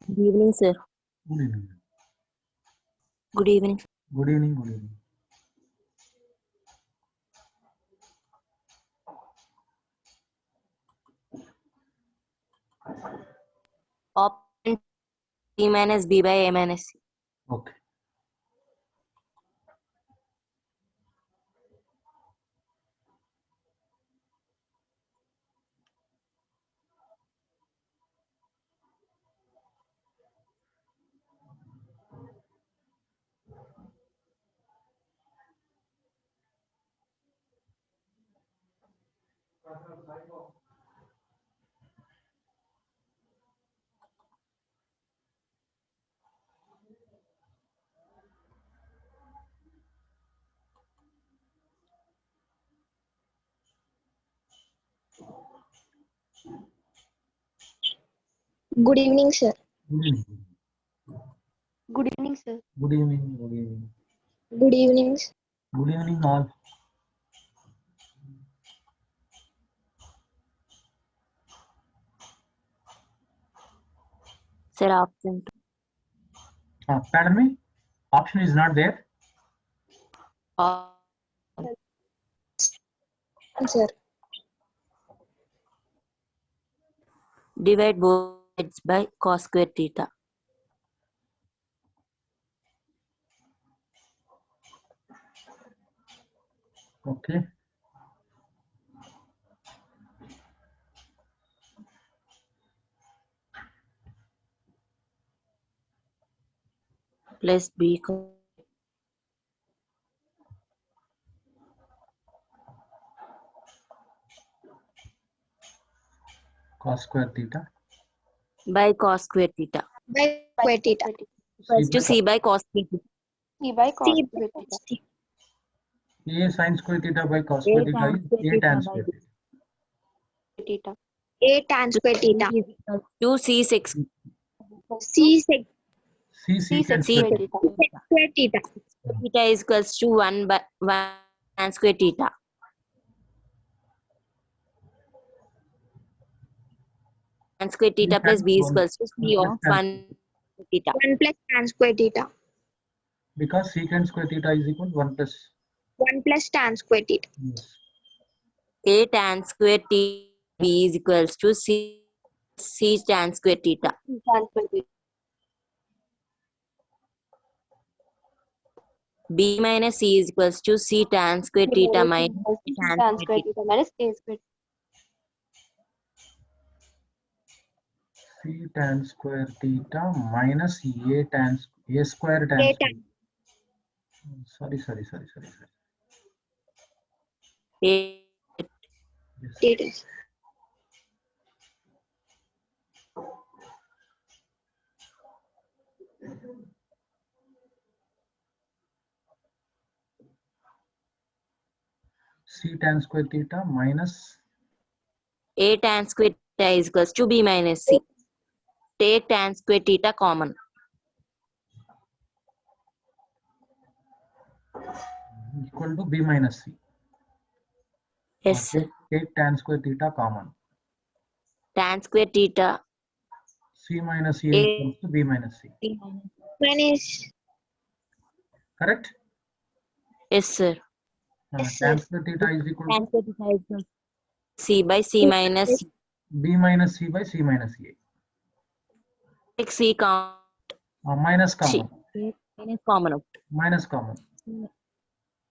Good evening, sir. Good evening. Good evening. Good evening. Good evening. Option C minus B by A minus C. Okay. Good evening, sir. Good evening. Good evening, sir. Good evening. Good evening. Good evening. Good evening, all. Sir, option 2. Pardon me. Option is not there. Sir. Divide both sides by cos square theta. Okay. Plus B Cos square theta. by cos square theta. By square theta. To C by cos theta. C by cos square theta. A sin square theta by cos square theta is A tan square theta. A tan square theta. To C sec C sec C secant C square sec theta. square theta. theta is equals to 1 by 1 tan square theta. Tan square theta plus B is equals to C of 1 theta. 1 plus tan square theta. Because secant square theta is equal to 1 plus. 1 plus tan square theta. Yes. A tan square theta B is equals to C tan square theta. B minus C is equals to C tan square theta minus tan square theta. minus A square. C tan square theta minus A square tan A square. tan Sorry. A Yes. theta. C tan square theta minus A tan square theta is equals to B minus C. Take tan square theta common. equal to B minus C. Yes, sir. Take tan square theta common. Tan square theta C minus A A equals to B minus C. Minus Correct? yes, sir. Tan square theta is equal Tan to square theta is equals to C by C minus C. B minus C by C minus A. Take C common. Minus common. Minus common out. Minus common.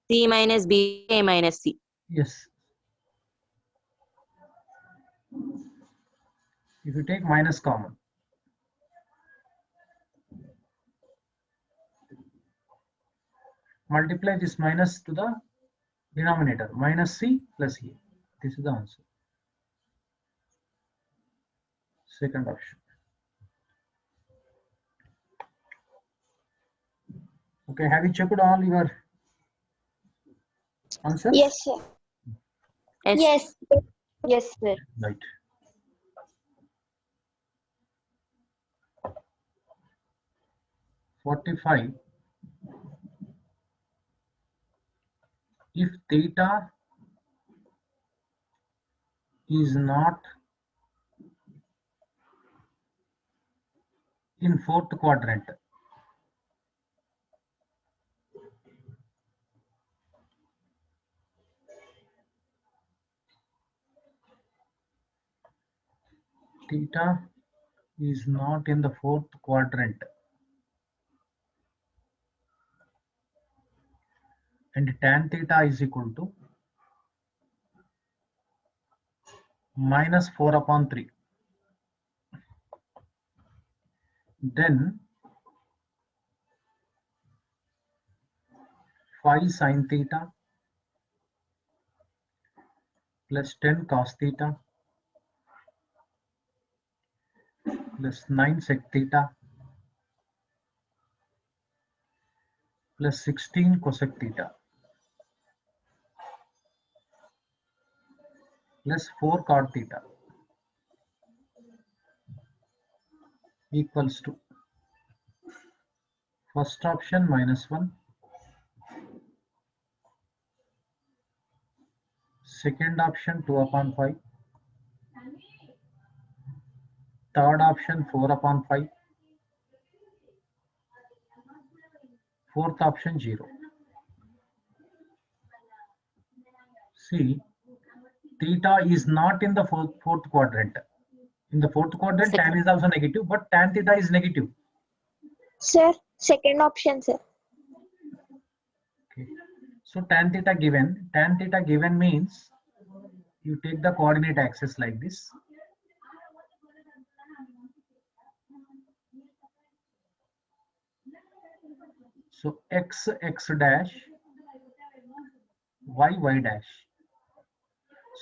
C minus B A minus C. Yes. If you take minus common, multiply this minus to the denominator, minus C plus A. This is the answer. Second option. Okay, have you checked all your answers? yes, sir. Yes. Yes, sir. Right. (45) if theta is not in fourth quadrant. Theta is not in the fourth quadrant. And tan theta is equal to minus 4 upon 3. Then 5 sin theta plus 10 cos theta plus 9 sec theta plus 16 cosec theta plus 4 cot theta equals to first option minus 1, second option 2 upon 5, third option 4 upon 5, fourth option 0. See, theta is not in the fourth quadrant. In the fourth quadrant, tan is also negative, but tan theta is negative. Sir, second option, sir. Okay. So tan theta given means you take the coordinate axis like this. So x dash, y dash.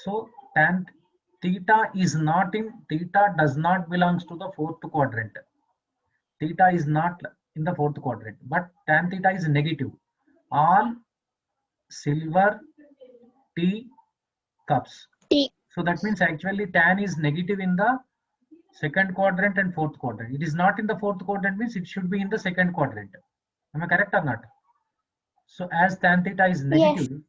So tan theta is not in, theta does not belongs to the fourth quadrant. Theta is not in the fourth quadrant, but tan theta is negative. All silver tea cups. T. So that means actually tan is negative in the second quadrant and fourth quadrant. It is not in the fourth quadrant means it should be in the second quadrant. Am I correct or not? So as tan theta is negative,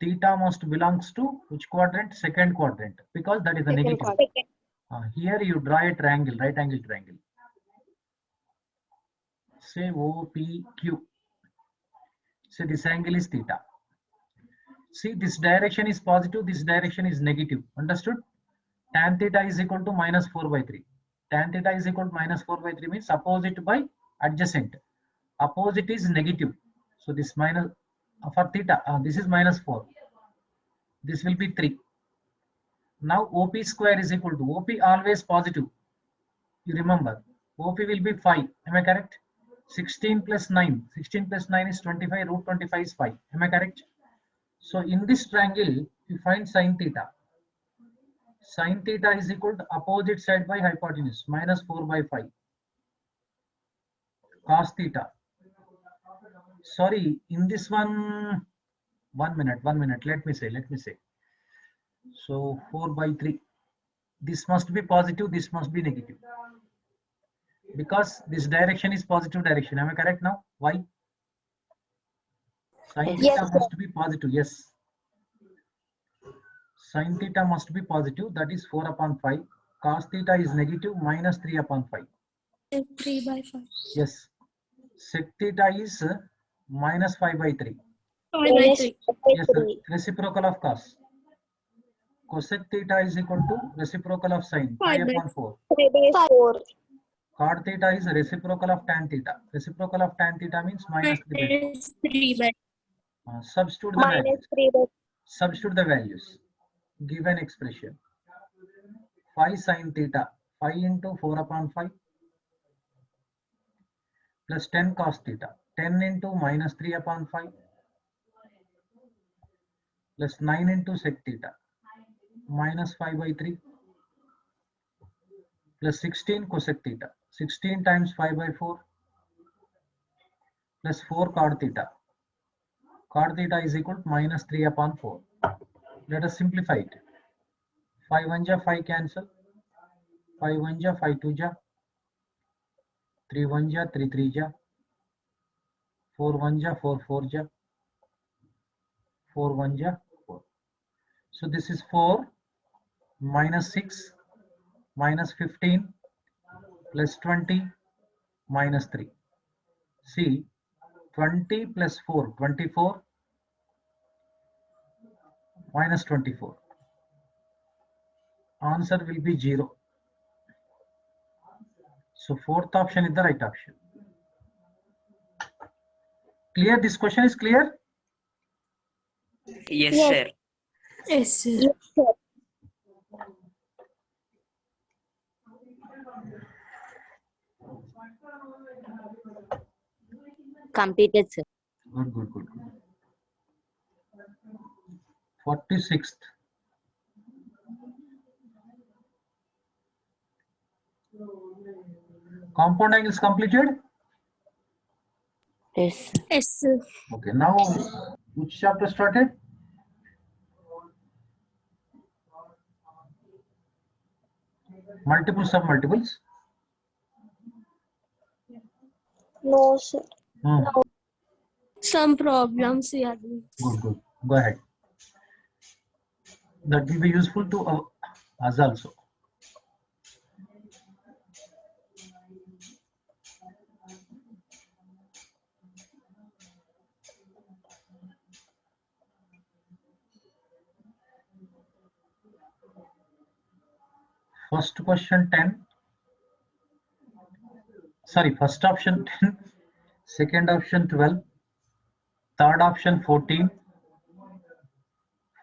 Yes. theta must belongs to which quadrant? Second quadrant, because that is a negative. Second. Here you draw a triangle, right angle triangle. Say OPQ. Say this angle is theta. See, this direction is positive, this direction is negative. Understood? Tan theta is equal to minus 4 by 3. Tan theta is equal to minus 4 by 3 means opposite by adjacent. Opposite is negative. So this minus for theta, this is minus 4. This will be 3. Now OP square is equal to, OP always positive. You remember, OP will be 5. Am I correct? 16 plus 9. 16 plus 9 is 25. Root 25 is 5. Am I correct? So in this triangle, you find sin theta. Sin theta is equal to opposite side by hypotenuse, minus 4 by 5. Cos theta. Sorry, in this one minute, let me say. So 4 by 3. This must be positive, this must be negative. Because this direction is positive direction. Am I correct now? Why? Sin Yes, theta sir. must be positive, yes. Sin theta must be positive, that is 4 upon 5. Cos theta is negative, minus 3 upon 5. 3 by 5. Yes. Sec theta is minus 5 by 3. 5 by Minus 3. Yes, sir. Reciprocal of cos. Cosec theta is equal to reciprocal of sin, pi 5 by upon 4. 3 by 4. Cot theta is reciprocal of tan theta. Reciprocal of tan theta means minus 3 by 4. minus 3 by Substitute the Minus values. 3 by Substitute the values. Given expression. 5 sin theta. 5 into 4 upon 5 plus 10 cos theta. 10 into minus 3 upon 5 plus 9 into sec theta. Minus 5 by 3 plus 16 cosec theta. 16 times 5 by 4 plus 4 cot theta. Cot theta is equal to minus 3 upon 4. Let us simplify it. 5 1 ja 5 cancel. 5 1 ja 5 2 ja. 3 1 ja 3 3 ja. 4 1 ja 4 4 ja. 4 1 ja 4. So this is 4 minus 6 minus 15 plus 20 minus 3. See, 20 plus 4, 24 minus 24. Answer will be 0. So fourth option is the right option. Clear? This question is clear? Yes, Yes. sir. Yes, sir. Yes, sir. Completed, sir. Good, good, good, good. 46th. Compound angles completed? Yes. Yes, sir. Okay, now which chapter started? Multiple submultiples. No, sir. Some problems we are doing. Good, good. Go ahead. That will be useful to us also. First question 10. Sorry, first option 10. Second option 12. Third option 14.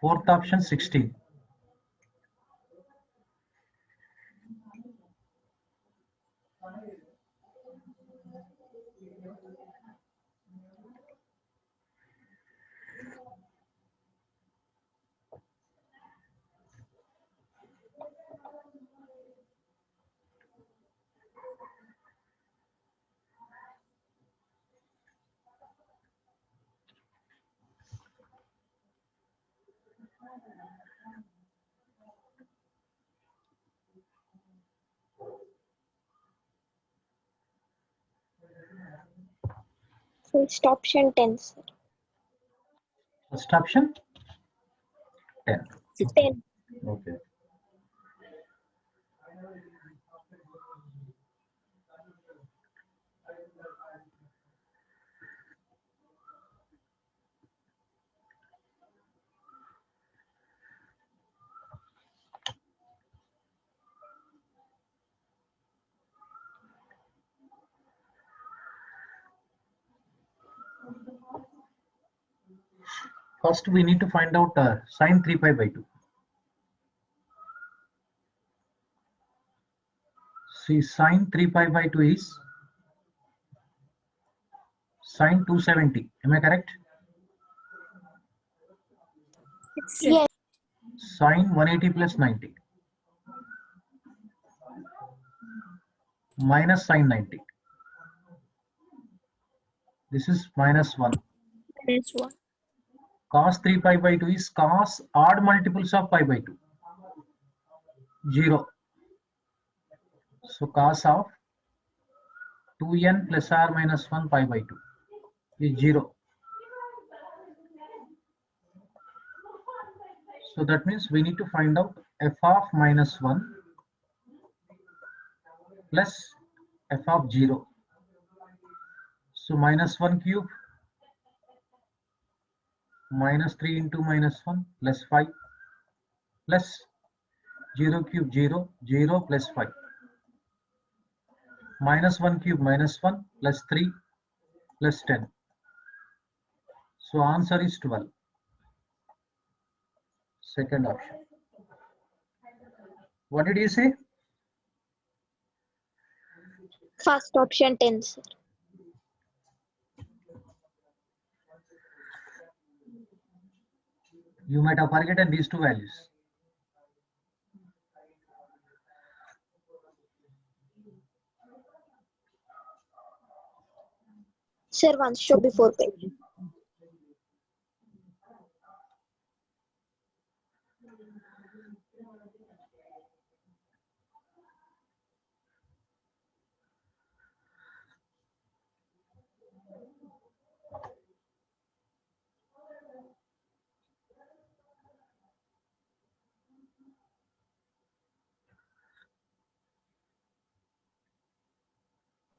Fourth option 16. First option 10, sir. First option 10. 10. Okay. First, we need to find out sine 3 pi by 2. See, sine 3 pi by 2 is sine 270. Am I correct? Yes, sir. Yes. Sine 180 plus 90 minus sine 90. This is minus 1. Minus 1. Cos 3 pi by 2 is cos odd multiples of pi by 2. 0. So cos of 2n plus r minus 1 pi by 2 is 0. So that means we need to find out f of minus 1 plus f of 0. So minus 1 cube minus 3 into minus 1 plus 5 plus 0 cube 0, 0 plus 5. Minus 1 cube minus 1 plus 3 plus 10. So answer is 12. Second option. What did you say? First option 10, sir. You might have forgotten these two values. Sir, once show before page.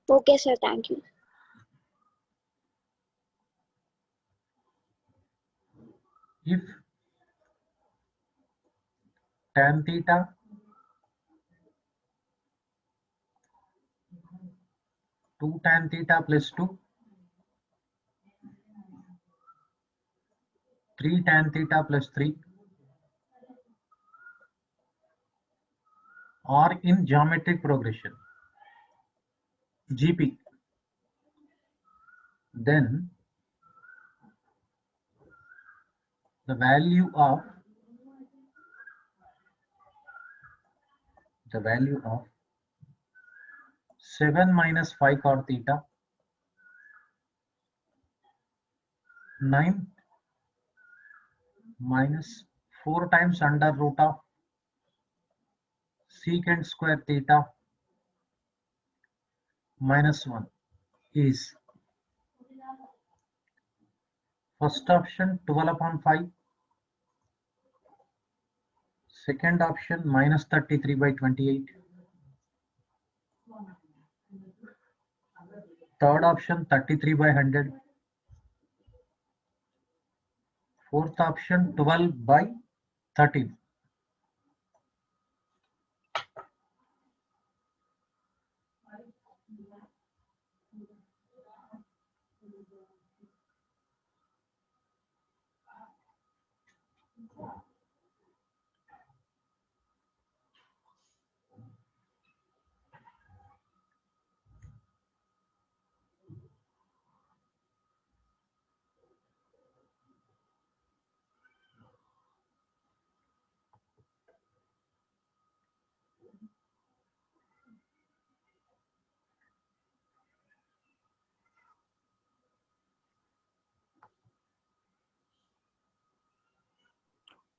Okay, sir. Thank you. If tan theta two tan theta plus 2, 3 tan theta plus 3 are in geometric progression GP, then the value of 7 minus 5 cot theta, 9 minus 4 times under root of secant square theta minus 1 is first option 12 upon 5, second option minus 33 by 28, third option 33 by 100, fourth option 12 by 13.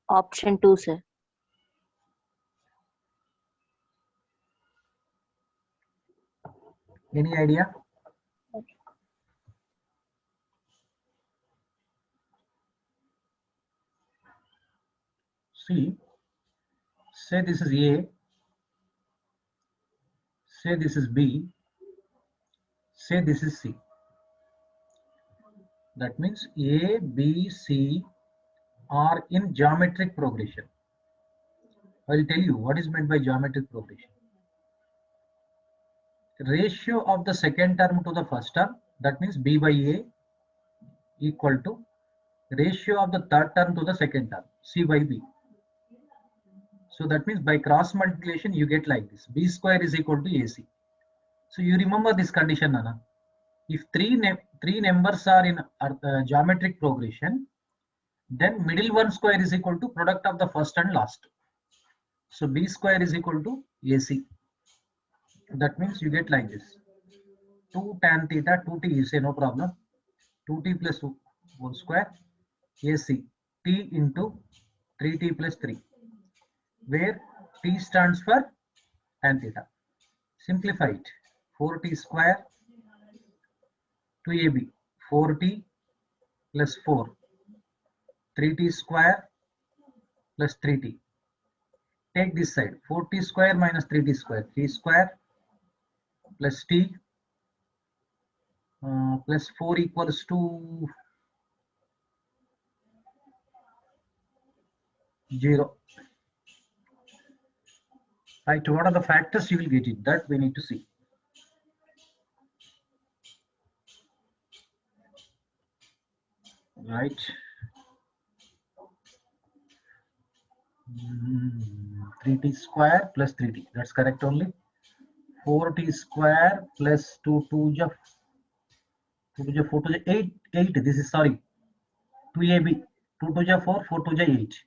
Option 2, sir. Any idea? See, say this is A, say this is B, say this is C. That means A, B, C are in geometric progression. I will tell you what is meant by geometric progression. Ratio of the second term to the first term, that means B by A, equal to ratio of the third term to the second term, C by B. So that means by cross multiplication you get like this, B square is equal to AC. So you remember this condition, Nana. If three numbers are in geometric progression, then middle one square is equal to product of the first and last. So B square is equal to AC. That means you get like this, 2 tan theta, 2t, you say no problem, 2t plus 2 whole square AC, t into 3t plus 3, where t stands for tan theta. Simplify it, 4t square, 2ab, 4t plus 4, 3t square plus 3t. Take this side, 4t square minus 3t square, 3 square plus t plus 4 equals to 0. Right, what are the factors you will get it? That we need to see. Right. 3t square plus 3t, that's correct only. 4t square plus 2 2 ja 4 to the 8, this is sorry, 2ab, 2 to the 4, 4 to the 8.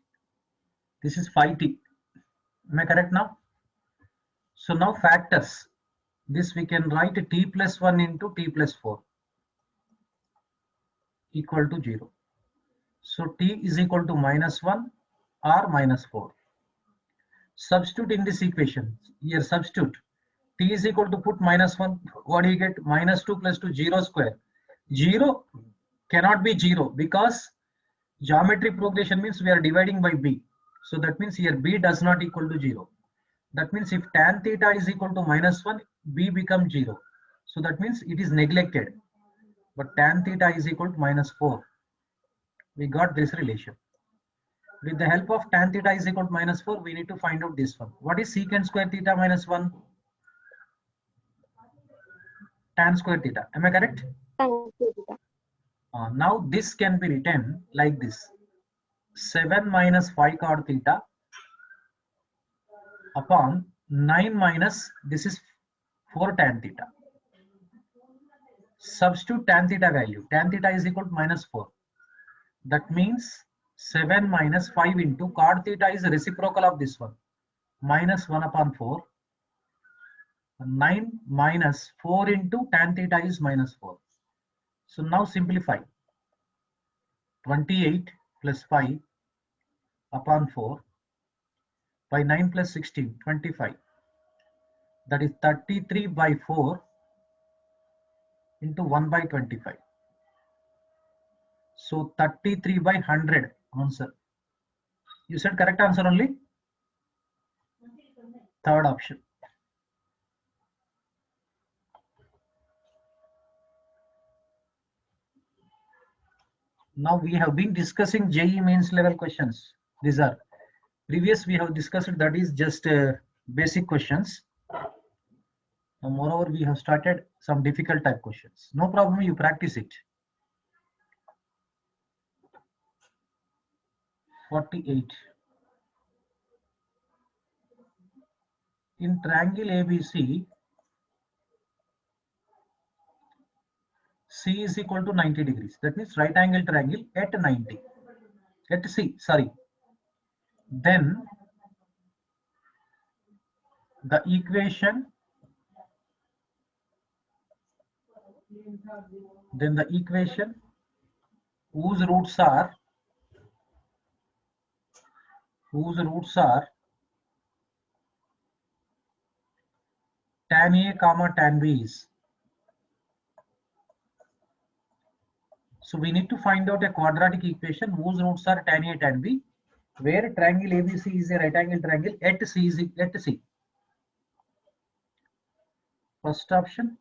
This is 5t. Am I correct now? So now factors. This we can write t plus 1 into t plus 4 equal to 0. So t is equal to minus 1 or minus 4. Substitute in this equation. Here substitute. T is equal to put minus 1. What do you get? Minus 2 plus 2, 0 square. 0 cannot be 0 because geometric progression means we are dividing by b. So that means here b does not equal to 0. That means if tan theta is equal to minus 1, b becomes 0. So that means it is neglected. But tan theta is equal to -4. We got this relation. With the help of tan theta is equal to -4, we need to find out this one. What is secant square theta minus 1? Tan square theta. Am I correct? Tan theta. Now this can be written like this. 7 minus 5 cot theta upon 9 minus, this is 4 tan theta. Substitute tan theta value. Tan theta is equal to -4. That means 7 minus 5 into cot theta is reciprocal of this one. -1 upon 4. 9 minus 4 into tan theta is -4. So now simplify. 28 plus 5 upon 4 by 9 plus 16, 25. That is 33 by 4 into 1 by 25. So 33 by 100 answer. You said correct answer only? Third option. Now we have been discussing JEE mains level questions. These are previous we have discussed, that is just basic questions. Now moreover we have started some difficult type questions. No problem, you practice it. 48. In triangle ABC, C is equal to 90 degrees. That means right angle triangle at 90. At C, sorry. Then the equation whose roots are tan A comma tan B is. So we need to find out a quadratic equation whose roots are tan A tan B, where triangle ABC is a right angle triangle at C is at C. First option,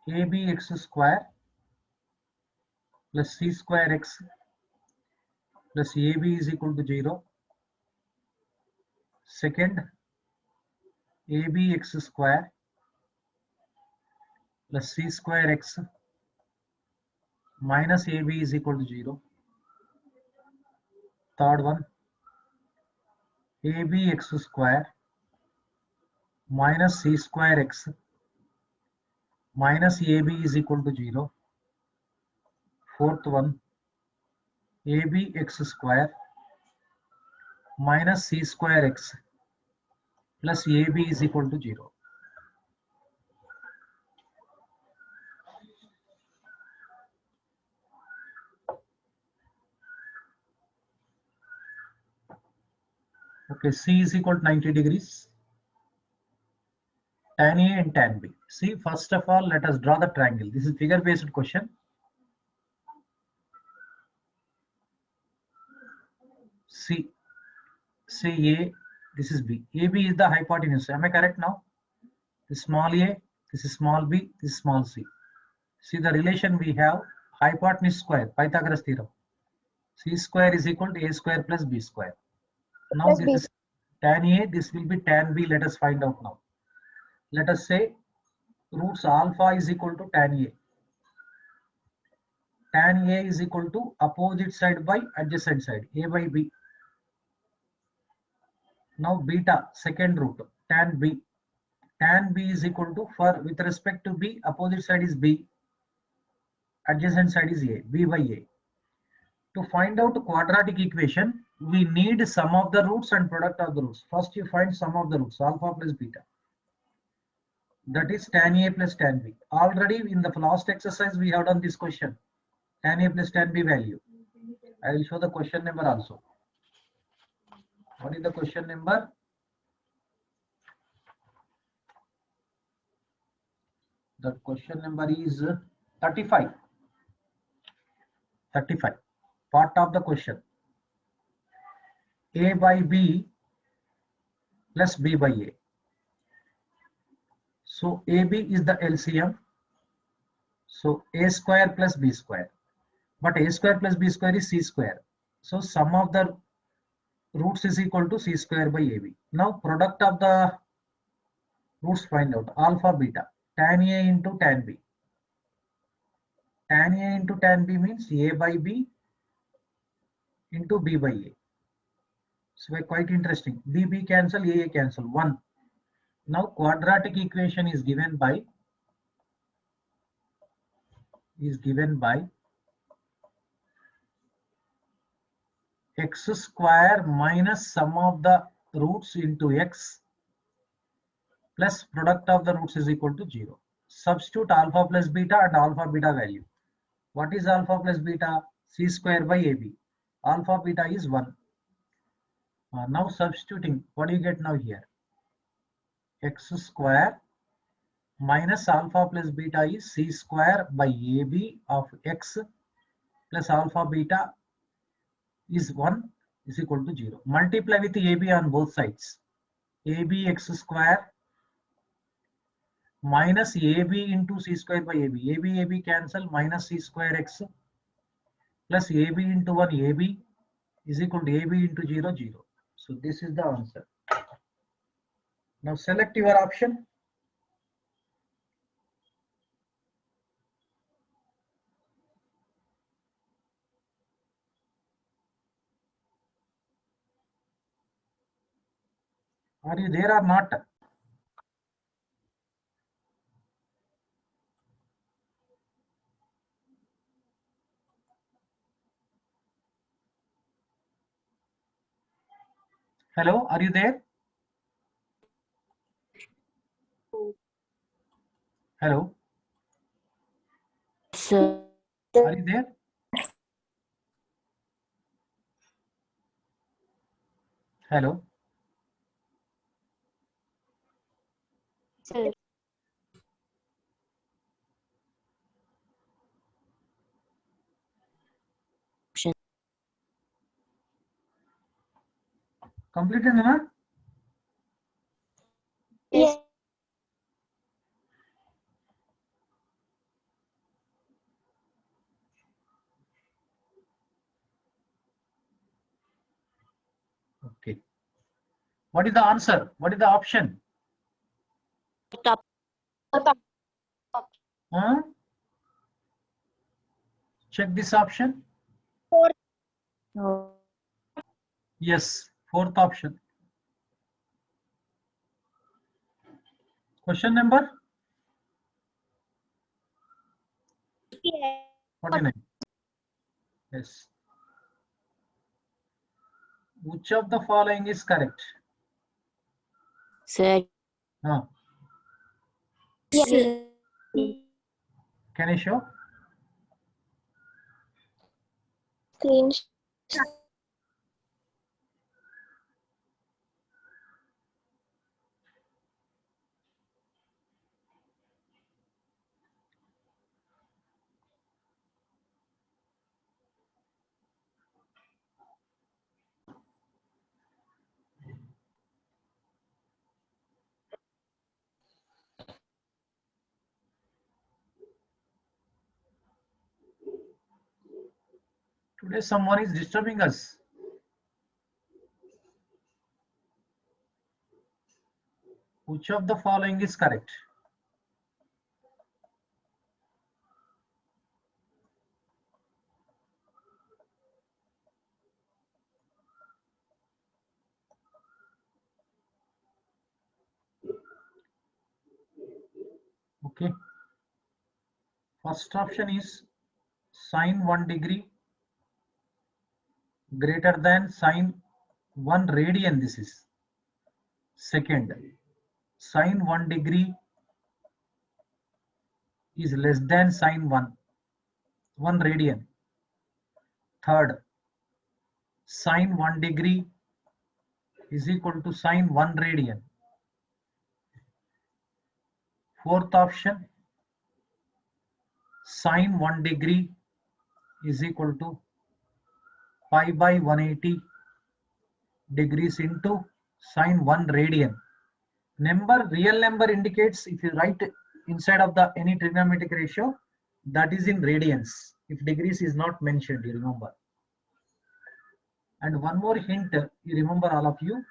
ABX square plus C square x plus AB is equal to 0. Second, ABX square plus C square x minus AB is equal to 0. Third one, ABX square minus C square x minus AB is equal to 0. Fourth one, ABX square minus C square x plus AB is equal to 0. Okay, C is equal to 90 degrees. Tan A and tan B. See, first of all, let us draw the triangle. This is figure based question. C, say A, this is B. AB is the hypotenuse. Am I correct now? This small a, this is small b, this is small c. See the relation we have, hypotenuse square, Pythagoras theorem. C square is equal to A square plus B square. Now Plus this B. is tan A, this will be tan B. Let us find out now. Let us say roots alpha is equal to tan A. Tan A is equal to opposite side by adjacent side, A by B. Now beta, second root, tan B. Tan B is equal to, for with respect to B, opposite side is B, adjacent side is A, B by A. To find out the quadratic equation, we need sum of the roots and product of the roots. First you find sum of the roots, alpha plus beta. That is tan A plus tan B. Already in the last exercise we have done this question. Tan A plus tan B value. I will show the question number also. What is the question number? The question number is 35. 35. Part of the question. A by B plus B by A. So AB is the LCM. So A square plus B square. But A square plus B square is C square. So sum of the roots is equal to C square by AB. Now product of the roots find out. Alpha beta. Tan A into tan B. Tan A into tan B means A by B into B by A. So quite interesting. B cancel, A cancel. 1. Now quadratic equation is given by x square minus sum of the roots into x plus product of the roots is equal to 0. Substitute alpha plus beta and alpha beta value. What is alpha plus beta? C square by AB. Alpha beta is 1. Now substituting, what do you get now here? X square minus alpha plus beta is C square by AB of x plus alpha beta is 1 is equal to 0. Multiply with AB on both sides. AB x square minus AB into C square by AB. AB cancel, minus C square x plus AB into 1 AB is equal to AB into 0 0. So this is the answer. Now select your option. Are you there or not? Hello, are you there? Hello, Sir. are you there? Hello. Sir. Completed, na? Yes. Okay. What is the answer? What is the option? Top. Huh? Check this option. Oh. Yes, fourth option. Question number 49. Yes. Which of the following is correct? Sir. Sir. Can I show? Screen. Today someone is disturbing us. Which of the following is correct? Okay. First option is sine 1 degree greater than sine 1 radian. This is second. Sine 1 degree is less than sine 1 radian. Third, sine 1 degree is equal to sine 1 radian. Fourth option, sine 1 degree is equal to pi by 180 degrees into sine 1 radian. Real number indicates if you write inside of the any trigonometric ratio, that is in radians. If degrees is not mentioned, you remember. And one more hint, you remember all of you.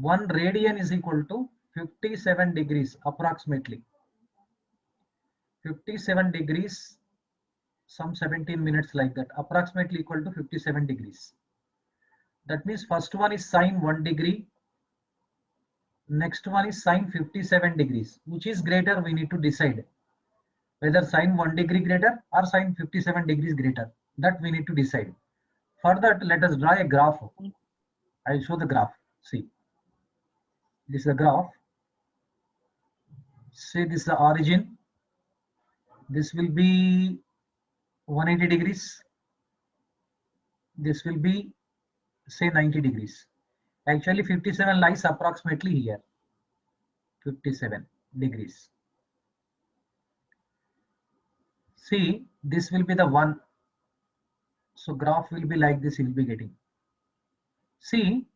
1 radian is equal to 57 degrees approximately. 57 degrees, some 17 minutes like that, approximately equal to 57 degrees. That means first one is sine 1 degree. Next one is sine 57 degrees. Which is greater, we need to decide. Whether sine 1 degree greater or sine 57 degrees greater. That we need to decide. For that, let us draw a graph. I will show the graph. See. This is the graph. Say this is the origin. This will be 180 degrees. This will be, say, 90 degrees. Actually, 57 lies approximately here. 57 degrees. See, this will be the one. So graph will be like this, you will be getting. See,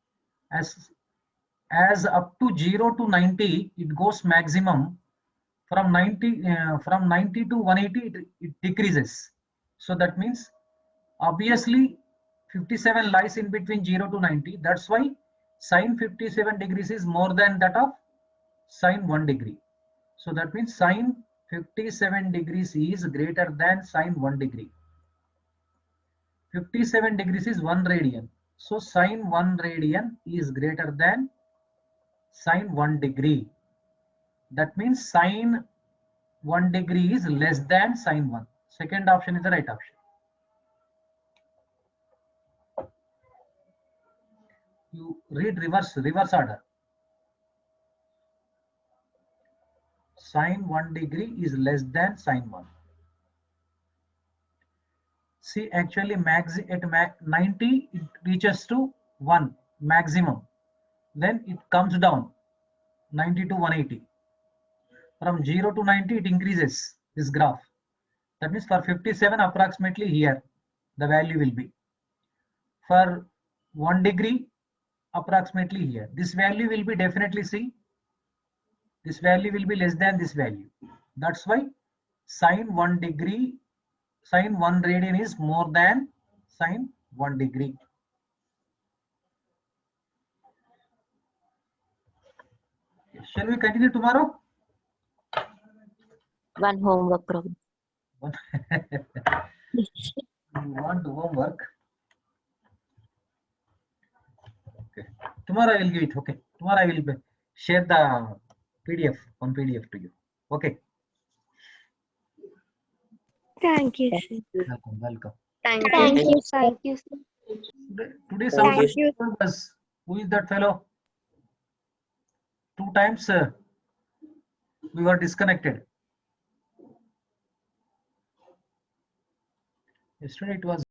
as up to 0 to 90, it goes maximum. From 90 to 180, it decreases. So that means obviously 57 lies in between 0 to 90. That's why sine 57 degrees is more than that of sine 1 degree. So that means sine 57 degrees is greater than sine 1 degree. 57 degrees is 1 radian. So sine 1 radian is greater than sine 1 degree. That means sine 1 degree is less than sine 1. Second option is the right option. You read reverse order. Sine 1 degree is less than sine 1. See, actually at 90 it reaches to 1 maximum. Then it comes down 90 to 180. From 0 to 90 it increases this graph. That means for 57 approximately here the value will be. For 1 degree approximately here. This value will be definitely, see, this value will be less than this value. That's why sine 1 degree, sine 1 radian is more than sine 1 degree. Shall we continue tomorrow? One homework problem. You want homework? Okay. Tomorrow I will give it. Okay. Tomorrow I will share the PDF, one PDF to you. Okay. Thank you, sir. Welcome. Welcome. Thank you, sir. Thank you, Today Thank somebody you. told us, who is that fellow? 2 times we were disconnected. Yesterday it was